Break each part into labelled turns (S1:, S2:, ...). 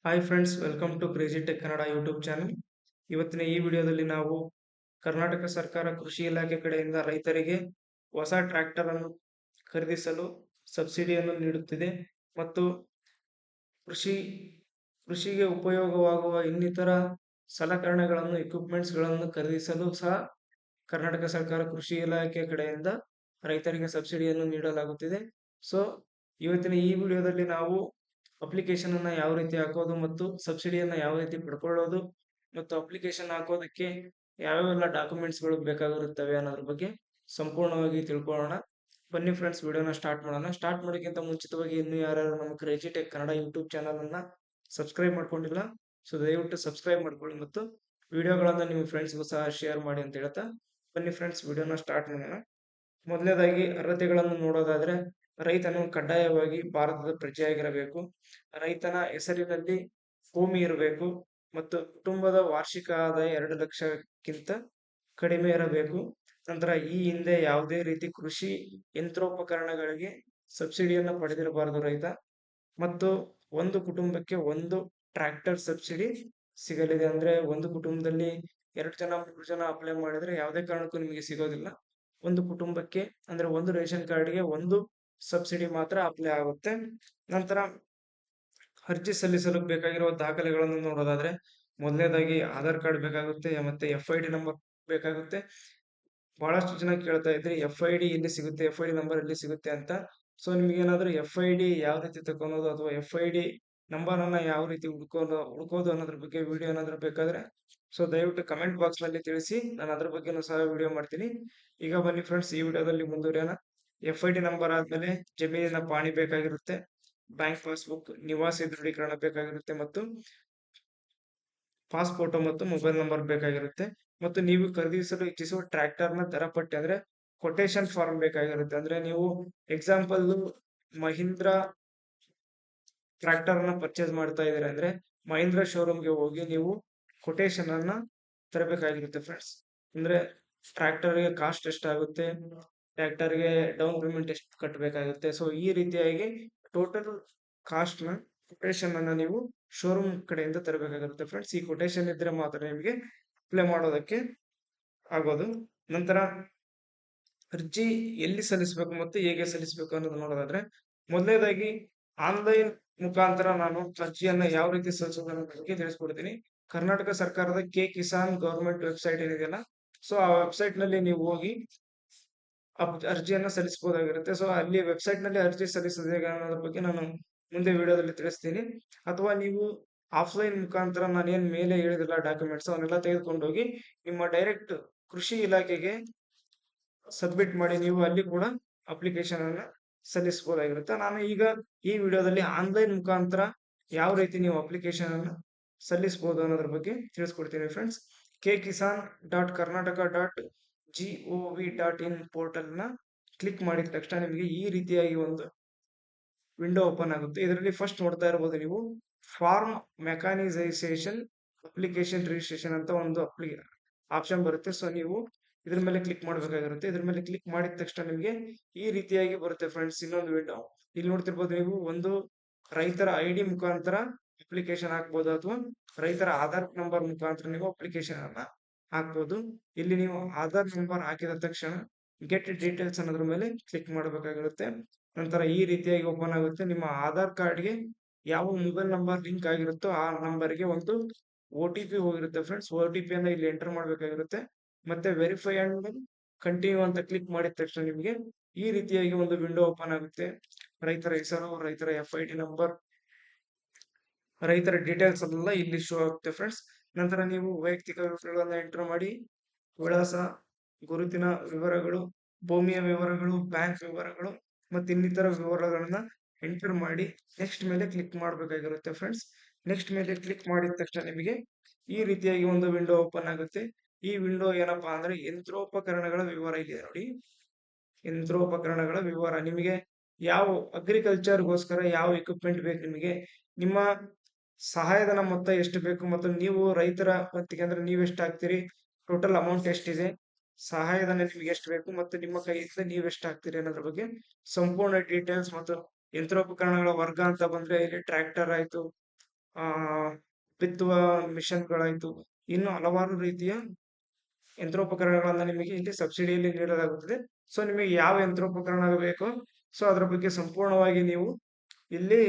S1: Hi friends, welcome to crazy tech Kannada YouTube channel. ಇವತ್ತಿನ ಈ ವಿಡಿಯೋದಲ್ಲಿ ನಾವು ಕರ್ನಾಟಕ ಸರ್ಕಾರ ಕೃಷಿ ಇಲಾಖೆ ಕಡೆಯಿಂದ ರೈತರಿಗೆ ಹೊಸ ಟ್ರ್ಯಾಕ್ಟರ್ ಅನ್ನು ಖರೀದಿಸಲು ಸಬ್ಸಿಡಿಯನ್ನು ನೀಡುತ್ತಿದೆ ಮತ್ತು ಕೃಷಿ ಕೃಷಿಗೆ ಉಪಯೋಗವಾಗುವ ಇನ್ನಿತರ ಸಲಕರಣೆಗಳನ್ನು ಗಳನ್ನು ಖರೀದಿಸಲು ಸಹ ಕರ್ನಾಟಕ ಸರ್ಕಾರ ಕೃಷಿ ಇಲಾಖೆ ಕಡೆಯಿಂದ ರೈತರಿಗೆ ಸಬ್ಸಿಡಿಯನ್ನು ನೀಡಲಾಗುತ್ತಿದೆ. ಸೊ ಇವತ್ತಿನ ಈ ವಿಡಿಯೋದಲ್ಲಿ ನಾವು ಅಪ್ಲಿಕೇಶನ್ ಅನ್ನ ಯಾವ ರೀತಿ ಹಾಕೋದು ಮತ್ತು ಸಬ್ಸಿಡಿಯನ್ನ ಯಾವ ರೀತಿ ಪಡ್ಕೊಳ್ಳೋದು ಮತ್ತು ಅಪ್ಲಿಕೇಶನ್ ಹಾಕೋದಕ್ಕೆ ಯಾವೆಲ್ಲ ಡಾಕ್ಯುಮೆಂಟ್ಸ್ಗಳು ಬೇಕಾಗಿರುತ್ತವೆ ಅನ್ನೋದ್ರ ಬಗ್ಗೆ ಸಂಪೂರ್ಣವಾಗಿ ತಿಳ್ಕೊಳ್ಳೋಣ. ಬನ್ನಿ ಫ್ರೆಂಡ್ಸ್, ವಿಡಿಯೋನ ಸ್ಟಾರ್ಟ್ ಮಾಡೋಣ. ಸ್ಟಾರ್ಟ್ ಮಾಡೋಕ್ಕಿಂತ ಮುಂಚಿತವಾಗಿ ಇನ್ನೂ ಯಾರ್ಯಾರು ನಮ್ಮ crazy tech Kannada YouTube channel ಅನ್ನ ಸಬ್ಸ್ಕ್ರೈಬ್ ಮಾಡ್ಕೊಂಡಿಲ್ಲ, ಸೊ ದಯವಿಟ್ಟು ಸಬ್ಸ್ಕ್ರೈಬ್ ಮಾಡ್ಕೊಳ್ಳಿ ಮತ್ತು ವಿಡಿಯೋಗಳನ್ನ ನಿಮ್ಮ ಫ್ರೆಂಡ್ಸ್ಗೂ ಸಹ ಶೇರ್ ಮಾಡಿ ಅಂತ ಹೇಳ್ತಾ ಬನ್ನಿ ಫ್ರೆಂಡ್ಸ್, ವಿಡಿಯೋನ ಸ್ಟಾರ್ಟ್ ಮಾಡೋಣ. ಮೊದಲನೇದಾಗಿ ಅರ್ಹತೆಗಳನ್ನು ನೋಡೋದಾದ್ರೆ, ರೈತನು ಕಡ್ಡಾಯವಾಗಿ ಭಾರತದ ಪ್ರಜೆಯಾಗಿರಬೇಕು, ರೈತನ ಹೆಸರಿನಲ್ಲಿ ಭೂಮಿ ಇರಬೇಕು ಮತ್ತು ಕುಟುಂಬದ ವಾರ್ಷಿಕ ಆದಾಯ 2 ಲಕ್ಷಕ್ಕಿಂತ ಕಡಿಮೆ ಇರಬೇಕು. ನಂತರ ಈ ಹಿಂದೆ ಯಾವುದೇ ರೀತಿ ಕೃಷಿ ಯಂತ್ರೋಪಕರಣಗಳಿಗೆ ಸಬ್ಸಿಡಿಯನ್ನು ಪಡೆದಿರಬಾರದು ರೈತ, ಮತ್ತು ಒಂದು ಕುಟುಂಬಕ್ಕೆ ಒಂದು ಟ್ರ್ಯಾಕ್ಟರ್ ಸಬ್ಸಿಡಿ ಸಿಗಲಿದೆ. ಅಂದ್ರೆ ಒಂದು ಕುಟುಂಬದಲ್ಲಿ 2 ಜನ 3 ಜನ ಅಪ್ಲೈ ಮಾಡಿದ್ರೆ ಯಾವುದೇ ಕಾರಣಕ್ಕೂ ನಿಮಗೆ ಸಿಗೋದಿಲ್ಲ. ಒಂದು ಕುಟುಂಬಕ್ಕೆ ಅಂದ್ರೆ ಒಂದು ರೇಷನ್ ಕಾರ್ಡ್ಗೆ ಒಂದು ಸಬ್ಸಿಡಿ ಮಾತ್ರ ಅಪ್ಲೈ ಆಗುತ್ತೆ. ನಂತರ ಅರ್ಜಿ ಸಲ್ಲಿಸಲು ಬೇಕಾಗಿರುವ ದಾಖಲೆಗಳನ್ನು ನೋಡೋದಾದ್ರೆ, ಮೊದಲನೇದಾಗಿ ಆಧಾರ್ ಕಾರ್ಡ್ ಬೇಕಾಗುತ್ತೆ, ಮತ್ತೆ FID ನಂಬರ್ ಬೇಕಾಗುತ್ತೆ. ಬಹಳಷ್ಟು ಜನ ಕೇಳ್ತಾ ಇದ್ರಿ FID ಎಲ್ಲಿ ಸಿಗುತ್ತೆ, FID ನಂಬರ್ ಎಲ್ಲಿ ಸಿಗುತ್ತೆ ಅಂತ. ಸೊ ನಿಮ್ಗೆ ಏನಾದ್ರು FID ಯಾವ ರೀತಿ ತಗೊಳೋದು ಅಥವಾ FID ನಂಬರ್ ಅನ್ನ ಯಾವ ರೀತಿ ಹುಡ್ಕೋದು ಅನ್ನೋದ್ರ ಬಗ್ಗೆ ವಿಡಿಯೋ ಏನಾದ್ರು ಬೇಕಾದ್ರೆ ಸೊ ದಯವಿಟ್ಟು ಕಮೆಂಟ್ ಬಾಕ್ಸ್ ನಲ್ಲಿ ತಿಳಿಸಿ, ನಾನು ಅದ್ರ ಬಗ್ಗೆನೂ ಸಹ ವಿಡಿಯೋ ಮಾಡ್ತೀನಿ. ಈಗ ಬನ್ನಿ ಫ್ರೆಂಡ್ಸ್, ಈ ವಿಡಿಯೋದಲ್ಲಿ ಮುಂದುವರಿಯೋಣ. FID ನಂಬರ್ ಆದ್ಮೇಲೆ ಜಮೀನಿನ ಪಾಣಿ ಬೇಕಾಗಿರುತ್ತೆ, ಬ್ಯಾಂಕ್ ಪಾಸ್ಬುಕ್, ನಿವಾಸಿ ದೃಢೀಕರಣ ಬೇಕಾಗಿರುತ್ತೆ ಮತ್ತು ಪಾಸ್ ಫೋಟೋ ಮತ್ತು ಮೊಬೈಲ್ ನಂಬರ್ ಬೇಕಾಗಿರುತ್ತೆ. ಮತ್ತು ನೀವು ಖರೀದಿಸಲು ಇಚ್ಛಿಸುವ ಟ್ರ್ಯಾಕ್ಟರ್ ನ ದರ ಪಟ್ಟಿ ಅಂದ್ರೆ ಕೊಟೇಶನ್ ಫಾರ್ಮ್ ಬೇಕಾಗಿರುತ್ತೆ. ಅಂದ್ರೆ ನೀವು ಎಕ್ಸಾಂಪಲ್ ಮಹೀಂದ್ರ ಟ್ರ್ಯಾಕ್ಟರ್ ಅನ್ನ ಪರ್ಚೇಸ್ ಮಾಡ್ತಾ ಇದೀರ ಅಂದ್ರೆ ಮಹೀಂದ್ರ ಶೋರೂಮ್ಗೆ ಹೋಗಿ ನೀವು ಕೊಟೇಶನ್ ಅನ್ನ ತರಬೇಕಾಗಿರುತ್ತೆ ಫ್ರೆಂಡ್ಸ್. ಅಂದ್ರೆ ಟ್ರ್ಯಾಕ್ಟರ್ಗೆ ಕಾಸ್ಟ್ ಎಷ್ಟಾಗುತ್ತೆ, ಟ್ರ್ಯಾಕ್ಟರ್ಗೆ ಡೌನ್ ಪೇಮೆಂಟ್ ಎಷ್ಟು ಕಟ್ಟಬೇಕಾಗುತ್ತೆ, ಸೊ ಈ ರೀತಿಯಾಗಿ ಟೋಟಲ್ ಕಾಸ್ಟ್ ನ ಕೊಟೇಶನ್ ಅನ್ನ ನೀವು ಶೋರೂಮ್ ಕಡೆಯಿಂದ ತರಬೇಕಾಗಿರುತ್ತೆ ಫ್ರೆಂಡ್ಸ್. ಈ ಕೊಟೇಶನ್ ಇದ್ರೆ ಮಾತ್ರ ನಿಮಗೆ ಅಪ್ಲೈ ಮಾಡೋದಕ್ಕೆ ಆಗೋದು. ನಂತರ ಅರ್ಜಿ ಎಲ್ಲಿ ಸಲ್ಲಿಸಬೇಕು ಮತ್ತು ಹೇಗೆ ಸಲ್ಲಿಸಬೇಕು ಅನ್ನೋದು ನೋಡೋದಾದ್ರೆ, ಮೊದಲನೇದಾಗಿ ಆನ್ಲೈನ್ ಮುಖಾಂತರ ನಾನು ಅರ್ಜಿಯನ್ನ ಯಾವ ರೀತಿ ಸಲ್ಲಿಸೋದು ಅನ್ನೋದ್ರ ಬಗ್ಗೆ ತಿಳಿಸ್ಕೊಡ್ತೀನಿ. ಕರ್ನಾಟಕ ಸರ್ಕಾರದ ಕಿಸಾನ್ ಗವರ್ಮೆಂಟ್ ವೆಬ್ಸೈಟ್ ಏನಿದೆಯಲ್ಲ, ಸೊ ಆ ವೆಬ್ಸೈಟ್ ನಲ್ಲಿ ನೀವು ಹೋಗಿ ಅರ್ಜಿಯನ್ನ ಸಲ್ಲಿಸಬಹುದಾಗಿರುತ್ತೆ. ಸೊ ಅಲ್ಲಿ ವೆಬ್ಸೈಟ್ ನಲ್ಲಿ ಅರ್ಜಿ ಸಲ್ಲಿಸೋದು ಹೇಗೆ ಅನ್ನೋದ್ರ ಬಗ್ಗೆ ನಾನು ಮುಂದೆ ವಿಡಿಯೋದಲ್ಲಿ ತಿಳಿಸ್ತೀನಿ. ಅಥವಾ ನೀವು ಆಫ್ಲೈನ್ ಮುಖಾಂತರ ನಾನೇನ್ ಮೇಲೆ ಹೇಳಿದಿಲ್ಲ ಡಾಕ್ಯುಮೆಂಟ್ಸ್ ಅವನ್ನೆಲ್ಲ ತೆಗೆದುಕೊಂಡು ಹೋಗಿ ನಿಮ್ಮ ಡೈರೆಕ್ಟ್ ಕೃಷಿ ಇಲಾಖೆಗೆ ಸಬ್ಮಿಟ್ ಮಾಡಿ ನೀವು ಅಲ್ಲಿ ಕೂಡ ಅಪ್ಲಿಕೇಶನ್ ಅನ್ನ ಸಲ್ಲಿಸಬಹುದಾಗಿರುತ್ತೆ. ನಾನು ಈಗ ಈ ವಿಡಿಯೋದಲ್ಲಿ ಆನ್ಲೈನ್ ಮುಖಾಂತರ ಯಾವ ರೀತಿ ನೀವು ಅಪ್ಲಿಕೇಶನ್ ಅನ್ನ ಸಲ್ಲಿಸಬಹುದು ಅನ್ನೋದ್ರ ಬಗ್ಗೆ ತಿಳಿಸ್ಕೊಡ್ತೀನಿ ಫ್ರೆಂಡ್ಸ್. KKisan.Karnataka.gov.in ಪೋರ್ಟಲ್ ನ ಕ್ಲಿಕ್ ಮಾಡಿದ ತಕ್ಷಣ ನಿಮಗೆ ಈ ರೀತಿಯಾಗಿ ಒಂದು ವಿಂಡೋ ಓಪನ್ ಆಗುತ್ತೆ. ಇದರಲ್ಲಿ ಫಸ್ಟ್ ನೋಡ್ತಾ ಇರಬಹುದು ನೀವು ಫಾರ್ಮ್ ಮೆಕಾನಿಸೈಸೇಷನ್ ಅಪ್ಲಿಕೇಶನ್ ರಿಜಿಸ್ಟ್ರೇಷನ್ ಅಂತ ಒಂದು ಆಪ್ಷನ್ ಬರುತ್ತೆ. ಸೊ ನೀವು ಇದ್ರ ಮೇಲೆ ಕ್ಲಿಕ್ ಮಾಡಬೇಕಾಗಿರುತ್ತೆ. ಇದ್ರ ಮೇಲೆ ಕ್ಲಿಕ್ ಮಾಡಿದ ತಕ್ಷಣ ನಿಮಗೆ ಈ ರೀತಿಯಾಗಿ ಬರುತ್ತೆ ಫ್ರೆಂಡ್ಸ್ ಇನ್ನೊಂದು ವಿಂಡೋ. ಇಲ್ಲಿ ನೋಡ್ತಿರ್ಬೋದು ನೀವು, ಒಂದು ರೈತರ ID ಮುಖಾಂತರ ಅಪ್ಲಿಕೇಶನ್ ಹಾಕ್ಬೋದು ಅಥವಾ ರೈತರ ಆಧಾರ್ ನಂಬರ್ ಮುಖಾಂತರ ನೀವು ಅಪ್ಲಿಕೇಶನ್ ಅನ್ನ ಹಾಕ್ಬೋದು. ಇಲ್ಲಿ ನೀವು ಆಧಾರ್ ನಂಬರ್ ಹಾಕಿದ ತಕ್ಷಣ ಗೆಟ್ ಡೀಟೇಲ್ಸ್ ಅನ್ನೋದ್ರ ಮೇಲೆ ಕ್ಲಿಕ್ ಮಾಡಬೇಕಾಗಿರುತ್ತೆ. ನಂತರ ಈ ರೀತಿಯಾಗಿ ಓಪನ್ ಆಗುತ್ತೆ. ನಿಮ್ಮ ಆಧಾರ್ ಕಾರ್ಡ್ಗೆ ಯಾವ ಮೊಬೈಲ್ ನಂಬರ್ ಲಿಂಕ್ ಆಗಿರುತ್ತೋ ಆ ನಂಬರ್ಗೆ ಒಂದು OTP ಹೋಗಿರುತ್ತೆ ಫ್ರೆಂಡ್ಸ್. OTP ಅನ್ನ ಇಲ್ಲಿ ಎಂಟರ್ ಮಾಡಬೇಕಾಗಿರುತ್ತೆ. ಮತ್ತೆ ವೆರಿಫೈ ಅಂಡ್ ಕಂಟಿನ್ಯೂ ಅಂತ ಕ್ಲಿಕ್ ಮಾಡಿದ ತಕ್ಷಣ ನಿಮಗೆ ಈ ರೀತಿಯಾಗಿ ಒಂದು ವಿಂಡೋ ಓಪನ್ ಆಗುತ್ತೆ. ರೈತರ ಹೆಸರು, ರೈತರ FID ನಂಬರ್, ರೈತರ ಡೀಟೇಲ್ಸ್ ಎಲ್ಲ ಇಲ್ಲಿ ಶೋ ಆಗುತ್ತೆ ಫ್ರೆಂಡ್ಸ್. ನಂತರ ನೀವು ವೈಯಕ್ತಿಕ ವಿವರಗಳನ್ನ ಎಂಟರ್ ಮಾಡಿ ವಿಳಾಸ, ಗುರುತಿನ ವಿವರಗಳು, ಭೂಮಿಯ ವಿವರಗಳು, ಬ್ಯಾಂಕ್ ವಿವರಗಳು ಮತ್ತು ಇನ್ನಿತರ ವಿವರಗಳನ್ನ ಎಂಟರ್ ಮಾಡಿ ನೆಕ್ಸ್ಟ್ ಮೇಲೆ ಕ್ಲಿಕ್ ಮಾಡಬೇಕಾಗಿರುತ್ತೆ ಫ್ರೆಂಡ್ಸ್. ನೆಕ್ಸ್ಟ್ ಮೇಲೆ ಕ್ಲಿಕ್ ಮಾಡಿದ ತಕ್ಷಣ ನಿಮಗೆ ಈ ರೀತಿಯಾಗಿ ಒಂದು ವಿಂಡೋ ಓಪನ್ ಆಗುತ್ತೆ. ಈ ವಿಂಡೋ ಏನಪ್ಪಾ ಅಂದ್ರೆ ಯಂತ್ರೋಪಕರಣಗಳ ವಿವರ ಇದೆ ನೋಡಿ. ಯಂತ್ರೋಪಕರಣಗಳ ವಿವರ, ನಿಮಗೆ ಯಾವ ಅಗ್ರಿಕಲ್ಚರ್ಗೋಸ್ಕರ ಯಾವ ಎಕ್ವಿಪ್ಮೆಂಟ್ ಬೇಕು, ನಿಮಗೆ ನಿಮ್ಮ ಸಹಾಯಧನ ಮೊತ್ತ ಎಷ್ಟು ಬೇಕು ಮತ್ತು ನೀವು ರೈತರ ಹೊತ್ತಿಗೆ ಅಂದ್ರೆ ನೀವು ಎಷ್ಟು ಹಾಕ್ತೀರಿ, ಟೋಟಲ್ ಅಮೌಂಟ್ ಎಷ್ಟಿದೆ, ಸಹಾಯಧನ ನಿಮ್ಗೆ ಎಷ್ಟು ಬೇಕು ಮತ್ತು ನಿಮ್ಮ ಕೈಯಿಂದ ನೀವು ಎಷ್ಟು ಹಾಕ್ತೀರಿ ಅನ್ನೋದ್ರ ಬಗ್ಗೆ ಸಂಪೂರ್ಣ ಡೀಟೇಲ್ಸ್. ಮತ್ತು ಯಂತ್ರೋಪಕರಣಗಳ ವರ್ಗ ಅಂತ ಬಂದ್ರೆ ಇಲ್ಲಿ ಟ್ರ್ಯಾಕ್ಟರ್ ಆಯ್ತು, ಆ ಬಿತ್ತುವ ಮಿಷನ್‌ಗಳಾಯ್ತು, ಇನ್ನು ಹಲವಾರು ರೀತಿಯ ಯಂತ್ರೋಪಕರಣಗಳನ್ನ ನಿಮಗೆ ಇಲ್ಲಿ ಸಬ್ಸಿಡಿಯಲ್ಲಿ ನೀಡಲಾಗುತ್ತದೆ. ಸೊ ನಿಮಗೆ ಯಾವ ಯಂತ್ರೋಪಕರಣ ಬೇಕೋ ಸೊ ಅದ್ರ ಬಗ್ಗೆ ಸಂಪೂರ್ಣವಾಗಿ ನೀವು ಇಲ್ಲಿ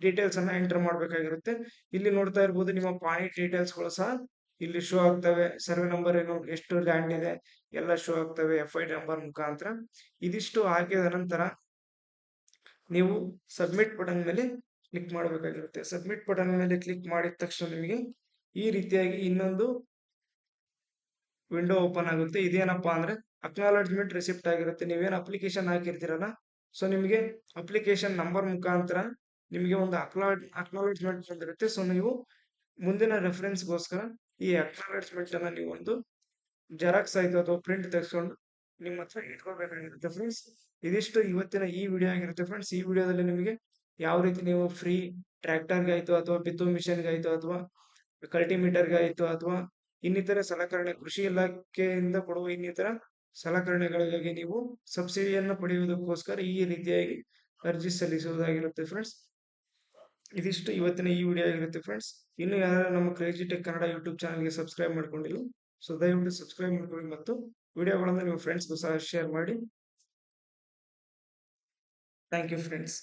S1: ಡೀಟೇಲ್ಸ್ ಅನ್ನ ಎಂಟರ್ ಮಾಡಬೇಕಾಗಿರುತ್ತೆ. ಇಲ್ಲಿ ನೋಡ್ತಾ ಇರ್ಬೋದು ನಿಮ್ಮ ಪಾಣಿ ಡೀಟೇಲ್ಸ್ಗಳು ಸಹ ಇಲ್ಲಿ ಶೋ ಆಗ್ತವೆ. ಸರ್ವೆ ನಂಬರ್ ಏನು, ಎಷ್ಟು ಲ್ಯಾಂಡ್ ಇದೆ ಎಲ್ಲ ಶೋ ಆಗ್ತವೆ FI ನಂಬರ್ ಮುಖಾಂತರ. ಇದಿಷ್ಟು ಹಾಕಿದ ನಂತರ ನೀವು ಸಬ್ಮಿಟ್ ಬಟನ್ ಮೇಲೆ ಕ್ಲಿಕ್ ಮಾಡಬೇಕಾಗಿರುತ್ತೆ. ಸಬ್ಮಿಟ್ ಬಟನ್ ಮೇಲೆ ಕ್ಲಿಕ್ ಮಾಡಿದ ತಕ್ಷಣ ನಿಮಗೆ ಈ ರೀತಿಯಾಗಿ ಇನ್ನೊಂದು ವಿಂಡೋ ಓಪನ್ ಆಗುತ್ತೆ. ಇದೇನಪ್ಪಾ ಅಂದ್ರೆ ಅಕ್ನಾಲಜ್ಮೆಂಟ್ ರಿಸಿಪ್ಟ್ ಆಗಿರುತ್ತೆ. ನೀವೇನು ಅಪ್ಲಿಕೇಶನ್ ಹಾಕಿರ್ತೀರಲ್ಲ, ಸೊ ನಿಮಗೆ ಅಪ್ಲಿಕೇಶನ್ ನಂಬರ್ ಮುಖಾಂತರ ನಿಮಗೆ ಒಂದು ಅಕ್ನಾಲಜ್ಮೆಂಟ್ ಬಂದಿರುತ್ತೆ. ಸೊ ನೀವು ಮುಂದಿನ ರೆಫರೆನ್ಸ್ಗೋಸ್ಕರ ಈ ಅಕ್ನಾಲಜ್ಮೆಂಟ್ ಅನ್ನ ನೀವು ಒಂದು ಜೆರಾಕ್ಸ್ ಆಯ್ತು ಅಥವಾ ಪ್ರಿಂಟ್ ತೆಗೆಸ್ಕೊಂಡು ನಿಮ್ಮ ಹತ್ರ ಇಟ್ಕೋಬೇಕಾಗಿರುತ್ತೆ ಫ್ರೆಂಡ್ಸ್. ಇದಿಷ್ಟು ಇವತ್ತಿನ ಈ ವಿಡಿಯೋ ಆಗಿರುತ್ತೆ ಫ್ರೆಂಡ್ಸ್. ಈ ವಿಡಿಯೋದಲ್ಲಿ ನಿಮಗೆ ಯಾವ ರೀತಿ ನೀವು ಫ್ರೀ ಟ್ರ್ಯಾಕ್ಟರ್ಗೆ ಆಯ್ತು ಅಥವಾ ಬಿತ್ತುವ ಮಿಷನ್ಗೆ ಆಯ್ತು ಅಥವಾ ಕಲ್ಟಿಮೀಟರ್ಗೆ ಆಯ್ತು ಅಥವಾ ಇನ್ನಿತರ ಸಲಕರಣೆ ಕೃಷಿ ಇಲಾಖೆಯಿಂದ ಕೊಡುವ ಇನ್ನಿತರ ಸಲಕರಣೆಗಳಿಗಾಗಿ ನೀವು ಸಬ್ಸಿಡಿಯನ್ನು ಪಡೆಯುವುದಕ್ಕೋಸ್ಕರ ಈ ರೀತಿಯಾಗಿ ಅರ್ಜಿ ಸಲ್ಲಿಸುವುದಾಗಿರುತ್ತೆ ಫ್ರೆಂಡ್ಸ್. ಇದಿಷ್ಟು ಇವತ್ತಿನ ಈ ವಿಡಿಯೋ ಆಗಿರುತ್ತೆ ಫ್ರೆಂಡ್ಸ್. ಇನ್ನು ಯಾರು ನಮ್ಮ ಕ್ರೇಜಿ ಟೆಕ್ ಕನ್ನಡ ಯೂಟ್ಯೂಬ್ ಚಾನಲ್ಗೆ ಸಬ್ಸ್ಕ್ರೈಬ್ ಮಾಡ್ಕೊಂಡಿಲ್ಲ, ಸೊ ದಯವಿಟ್ಟು ಸಬ್ಸ್ಕ್ರೈಬ್ ಮಾಡ್ಕೊಳ್ಳಿ ಮತ್ತು ವಿಡಿಯೋಗಳನ್ನು ನಿಮ್ಮ ಫ್ರೆಂಡ್ಸ್ಗೂ ಸಹ ಶೇರ್ ಮಾಡಿ. Thank you friends.